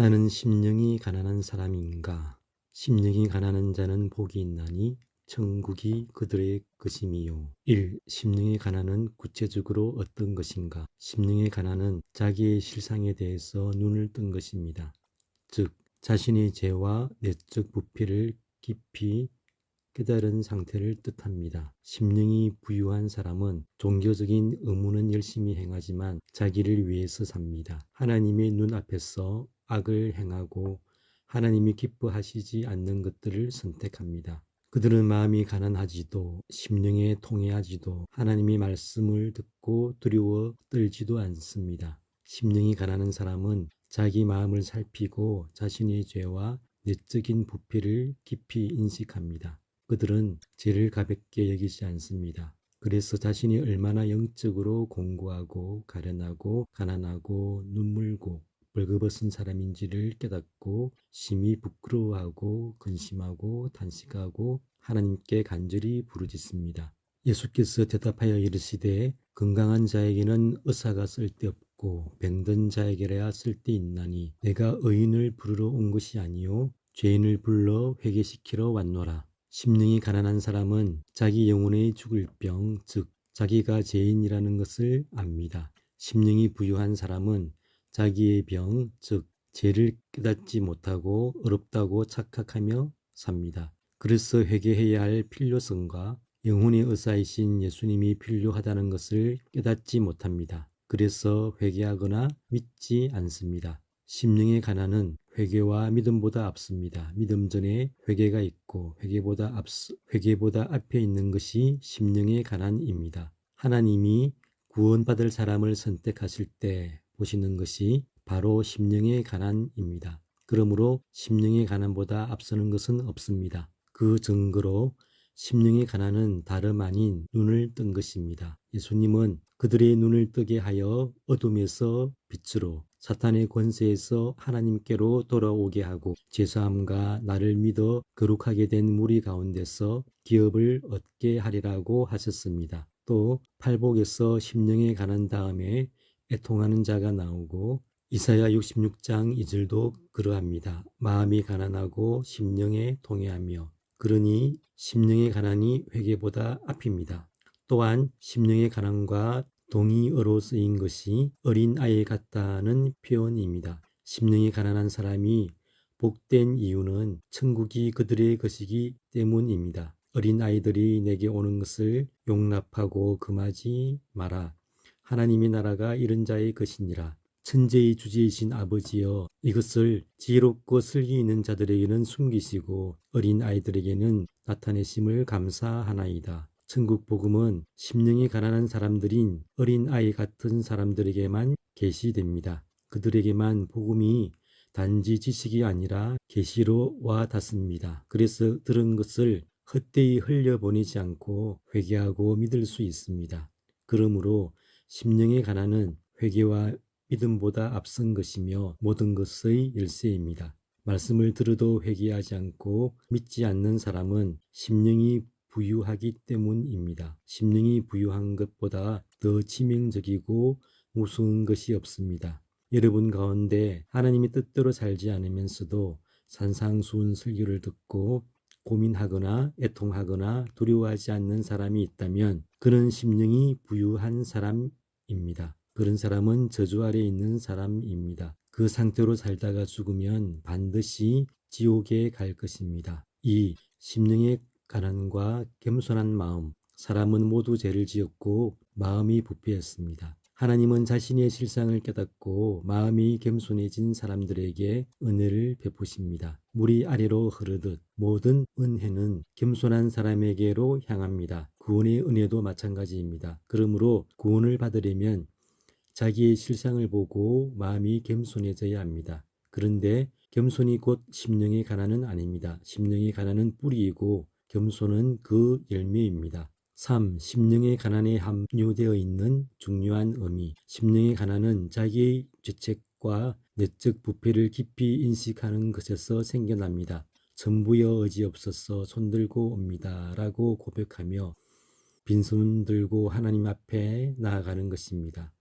나는 심령이 가난한 사람인가? 심령이 가난한 자는 복이 있나니 천국이 그들의 것임이요. 1. 심령의 가난은 구체적으로 어떤 것인가? 심령의 가난은 자기의 실상에 대해서 눈을 뜬 것입니다. 즉, 자신의 죄와 내적 부패를 깊이 깨달은 상태를 뜻합니다. 심령이 부유한 사람은 종교적인 의무는 열심히 행하지만 자기를 위해서 삽니다. 하나님의 눈앞에서 악을 행하고 하나님이 기뻐하시지 않는 것들을 선택합니다. 그들은 마음이 가난하지도 심령에 통해하지도 하나님의 말씀을 듣고 두려워 떨지도 않습니다. 심령이 가난한 사람은 자기 마음을 살피고 자신의 죄와 내적인 부패를 깊이 인식합니다. 그들은 죄를 가볍게 여기지 않습니다. 그래서 자신이 얼마나 영적으로 공고하고 가련하고 가난하고 눈물고 벌거벗은 사람인지를 깨닫고 심히 부끄러워하고 근심하고 탄식하고 하나님께 간절히 부르짖습니다. 예수께서 대답하여 이르시되 건강한 자에게는 의사가 쓸데없고 병든 자에게라야 쓸데있나니 내가 의인을 부르러 온 것이 아니요 죄인을 불러 회개시키러 왔노라. 심령이 가난한 사람은 자기 영혼의 죽을 병, 즉 자기가 죄인이라는 것을 압니다. 심령이 부유한 사람은 자기의 병, 즉 죄를 깨닫지 못하고 어렵다고 착각하며 삽니다. 그래서 회개해야 할 필요성과 영혼의 의사이신 예수님이 필요하다는 것을 깨닫지 못합니다. 그래서 회개하거나 믿지 않습니다. 심령의 가난은 회개와 믿음보다 앞섭니다. 믿음 전에 회개가 있고 회개보다 앞에 있는 것이 심령의 가난입니다. 하나님이 구원받을 사람을 선택하실 때 보시는 것이 바로 심령의 가난입니다. 그러므로 심령의 가난보다 앞서는 것은 없습니다. 그 증거로 심령의 가난은 다름 아닌 눈을 뜬 것입니다. 예수님은 그들의 눈을 뜨게 하여 어둠에서 빛으로 사탄의 권세에서 하나님께로 돌아오게 하고 죄사함과 나를 믿어 거룩하게 된 무리 가운데서 기업을 얻게 하리라고 하셨습니다. 또 팔복에서 심령에 가난 다음에 애통하는 자가 나오고 이사야 66장 2절도 그러합니다. 마음이 가난하고 심령에 통해하며 그러니 심령의 가난이 회개보다 앞입니다. 또한 심령의 가난과 동의어로 쓰인 것이 어린아이 같다는 표현입니다. 심령이 가난한 사람이 복된 이유는 천국이 그들의 것이기 때문입니다. 어린아이들이 내게 오는 것을 용납하고 금하지 마라. 하나님의 나라가 이런 자의 것이니라. 천재의 주제이신 아버지여, 이것을 지혜롭고 슬기 있는 자들에게는 숨기시고 어린아이들에게는 나타내심을 감사하나이다. 천국 복음은 심령이 가난한 사람들인 어린아이 같은 사람들에게만 계시됩니다. 그들에게만 복음이 단지 지식이 아니라 계시로 와 닿습니다. 그래서 들은 것을 헛되이 흘려보내지 않고 회개하고 믿을 수 있습니다. 그러므로 심령의 가난은 회개와 믿음보다 앞선 것이며 모든 것의 열쇠입니다. 말씀을 들어도 회개하지 않고 믿지 않는 사람은 심령이 부유하기 때문입니다. 심령이 부유한 것보다 더 치명적이고 무서운 것이 없습니다. 여러분 가운데 하나님의 뜻대로 살지 않으면서도 산상수훈 설교를 듣고 고민하거나 애통하거나 두려워하지 않는 사람이 있다면 그는 심령이 부유한 사람입니다. 그런 사람은 저주 아래 있는 사람입니다. 그 상태로 살다가 죽으면 반드시 지옥에 갈 것입니다. 2. 심령의 가난과 겸손한 마음. 사람은 모두 죄를 지었고 마음이 부패했습니다. 하나님은 자신의 실상을 깨닫고 마음이 겸손해진 사람들에게 은혜를 베푸십니다. 물이 아래로 흐르듯 모든 은혜는 겸손한 사람에게로 향합니다. 구원의 은혜도 마찬가지입니다. 그러므로 구원을 받으려면 자기의 실상을 보고 마음이 겸손해져야 합니다. 그런데 겸손이 곧 심령의 가난은 아닙니다. 심령의 가난은 뿌리이고 겸손은 그 열매입니다. 3. 심령의 가난에 함유되어 있는 중요한 의미. 심령의 가난은 자기의 죄책과 내적 부패를 깊이 인식하는 것에서 생겨납니다. 전부여 의지없어서 손들고 옵니다 라고 고백하며 빈손 들고 하나님 앞에 나아가는 것입니다.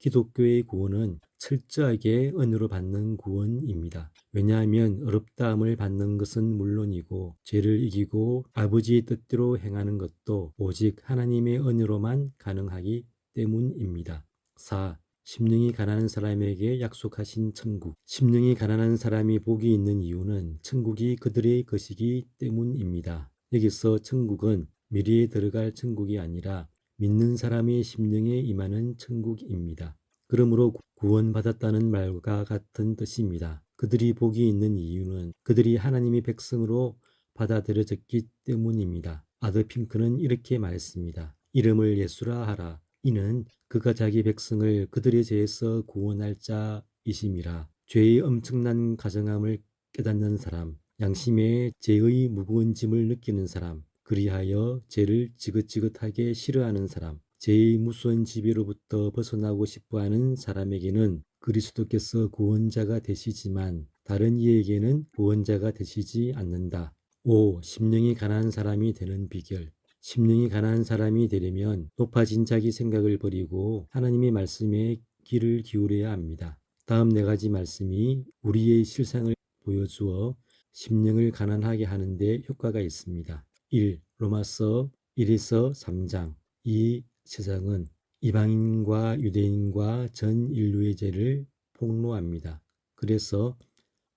기독교의 구원은 철저하게 은혜로 받는 구원입니다. 왜냐하면 어렵다함을 받는 것은 물론이고 죄를 이기고 아버지의 뜻대로 행하는 것도 오직 하나님의 은혜로만 가능하기 때문입니다. 4. 심령이 가난한 사람에게 약속하신 천국. 심령이 가난한 사람이 복이 있는 이유는 천국이 그들의 것이기 때문입니다. 여기서 천국은 미래에 들어갈 천국이 아니라 믿는 사람의 심령에 임하는 천국입니다. 그러므로 구원받았다는 말과 같은 뜻입니다. 그들이 복이 있는 이유는 그들이 하나님의 백성으로 받아들여졌기 때문입니다. 아더 핑크는 이렇게 말했습니다. 이름을 예수라 하라. 이는 그가 자기 백성을 그들의 죄에서 구원할 자이심이라. 죄의 엄청난 가정함을 깨닫는 사람, 양심의 죄의 무거운 짐을 느끼는 사람, 그리하여 죄를 지긋지긋하게 싫어하는 사람, 죄의 무서운 지배로부터 벗어나고 싶어하는 사람에게는 그리스도께서 구원자가 되시지만 다른 이에게는 구원자가 되시지 않는다. 5. 심령이 가난한 사람이 되는 비결. 심령이 가난한 사람이 되려면 높아진 자기 생각을 버리고 하나님의 말씀에 귀를 기울여야 합니다. 다음 4가지 말씀이 우리의 실상을 보여주어 심령을 가난하게 하는 데 효과가 있습니다. 1. 로마서 1에서 3장. 이 세상은 이방인과 유대인과 전 인류의 죄를 폭로합니다. 그래서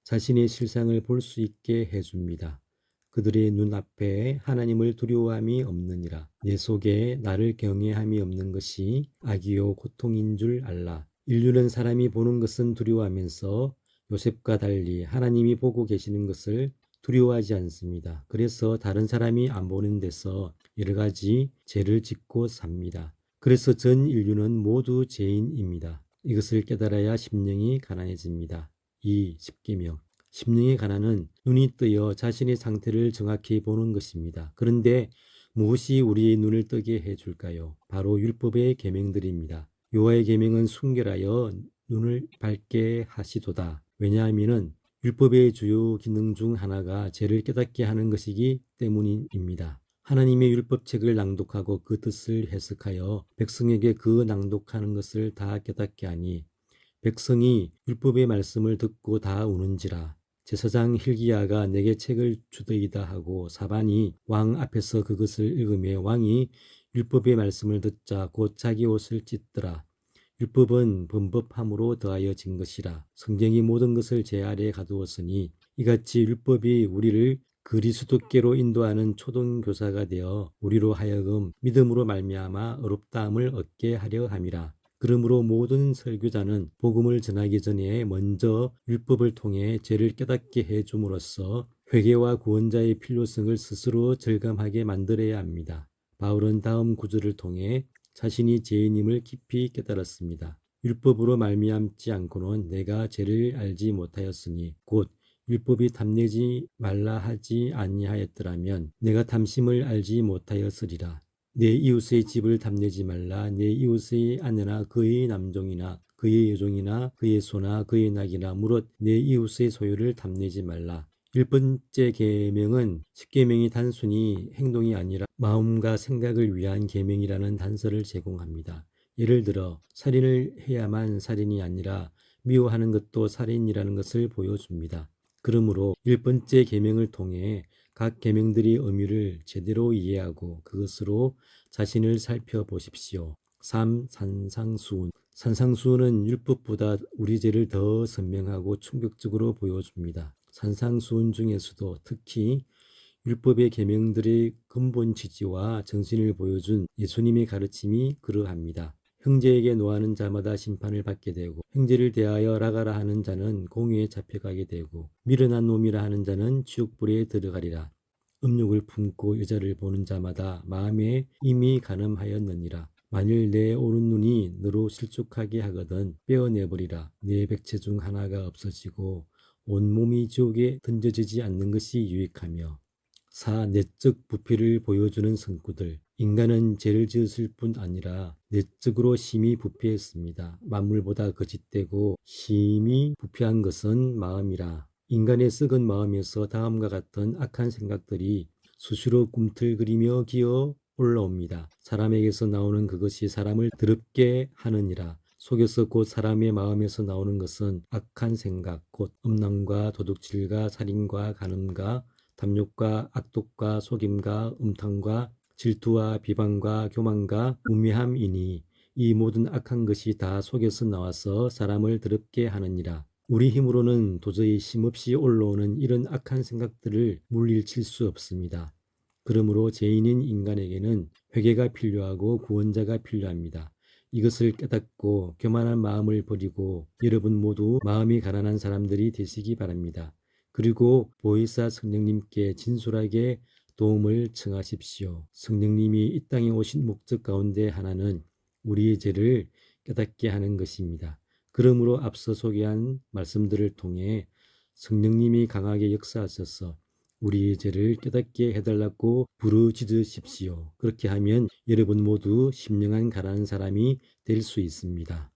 자신의 실상을 볼 수 있게 해줍니다. 그들의 눈앞에 하나님을 두려워함이 없느니라. 내 속에 나를 경외함이 없는 것이 악이요 고통인 줄 알라. 인류는 사람이 보는 것은 두려워하면서 요셉과 달리 하나님이 보고 계시는 것을 두려워하지 않습니다. 그래서 다른 사람이 안 보는 데서 여러 가지 죄를 짓고 삽니다. 그래서 전 인류는 모두 죄인입니다. 이것을 깨달아야 심령이 가난해집니다. 2. 십계명. 심령의 가난은 눈이 뜨여 자신의 상태를 정확히 보는 것입니다. 그런데 무엇이 우리의 눈을 뜨게 해줄까요? 바로 율법의 계명들입니다. 여호와의 계명은 순결하여 눈을 밝게 하시도다. 왜냐하면 율법의 주요 기능 중 하나가 죄를 깨닫게 하는 것이기 때문입니다. 하나님의 율법책을 낭독하고 그 뜻을 해석하여 백성에게 그 낭독하는 것을 다 깨닫게 하니 백성이 율법의 말씀을 듣고 다 우는지라. 제사장 hil기야가 내게 책을 주더이다 하고 사반이 왕 앞에서 그것을 읽으며 왕이 율법의 말씀을 듣자 곧 자기 옷을 찢더라. 율법은 범법함으로 더하여진 것이라. 성경이 모든 것을 제 아래에 가두었으니 이같이 율법이 우리를 그리스도께로 인도하는 초등교사가 되어 우리로 하여금 믿음으로 말미암아 어렵다함을 얻게 하려 함이라. 그러므로 모든 설교자는 복음을 전하기 전에 먼저 율법을 통해 죄를 깨닫게 해줌으로써 회개와 구원자의 필요성을 스스로 절감하게 만들어야 합니다. 바울은 다음 구절을 통해 자신이 죄인임을 깊이 깨달았습니다. 율법으로 말미암지 않고는 내가 죄를 알지 못하였으니 곧 율법이 탐내지 말라 하지 아니하였더라면 내가 탐심을 알지 못하였으리라. 내 이웃의 집을 탐내지 말라. 내 이웃의 아내나 그의 남종이나 그의 여종이나 그의 소나 그의 낙이나 무릇 내 이웃의 소유를 탐내지 말라. 1번째 계명은 10계명이 단순히 행동이 아니라 마음과 생각을 위한 계명이라는 단서를 제공합니다. 예를 들어 살인을 해야만 살인이 아니라 미워하는 것도 살인이라는 것을 보여줍니다. 그러므로 1번째 계명을 통해 각 계명들의 의미를 제대로 이해하고 그것으로 자신을 살펴보십시오. 3. 산상수훈. 산상수훈은 율법보다 우리 죄를 더 선명하고 충격적으로 보여줍니다. 산상수훈 중에서도 특히 율법의 계명들의 근본 취지와 정신을 보여준 예수님의 가르침이 그러합니다. 형제에게 노하는 자마다 심판을 받게 되고 형제를 대하여 라가라 하는 자는 공회에 잡혀가게 되고 미련한 놈이라 하는 자는 지옥불에 들어가리라. 음욕을 품고 여자를 보는 자마다 마음에 이미 간음하였느니라. 만일 내 오른 눈이 너로 실족하게 하거든 빼어내버리라. 내 백체 중 하나가 없어지고 온몸이 지옥에 던져지지 않는 것이 유익하며. 4. 내적 부패를 보여주는 성구들. 인간은 죄를 지었을 뿐 아니라 내적으로 심히 부패했습니다. 만물보다 거짓되고 심히 부패한 것은 마음이라. 인간의 썩은 마음에서 다음과 같은 악한 생각들이 수시로 꿈틀거리며 기어 올라옵니다. 사람에게서 나오는 그것이 사람을 더럽게 하느니라. 속에서 곧 사람의 마음에서 나오는 것은 악한 생각, 곧 음란과 도둑질과 살인과 간음과 탐욕과 악독과 속임과 음탕과 질투와 비방과 교만과 우매함이니 이 모든 악한 것이 다 속에서 나와서 사람을 더럽게 하느니라. 우리 힘으로는 도저히 쉼없이 올라오는 이런 악한 생각들을 물리칠 수 없습니다. 그러므로 죄인인 인간에게는 회개가 필요하고 구원자가 필요합니다. 이것을 깨닫고 교만한 마음을 버리고 여러분 모두 마음이 가난한 사람들이 되시기 바랍니다. 그리고 보혜사 성령님께 진솔하게 도움을 청하십시오. 성령님이 이 땅에 오신 목적 가운데 하나는 우리의 죄를 깨닫게 하는 것입니다. 그러므로 앞서 소개한 말씀들을 통해 성령님이 강하게 역사하셔서 우리의 죄를 깨닫게 해달라고 부르짖으십시오. 그렇게 하면 여러분 모두 심령한 가난한 사람이 될 수 있습니다.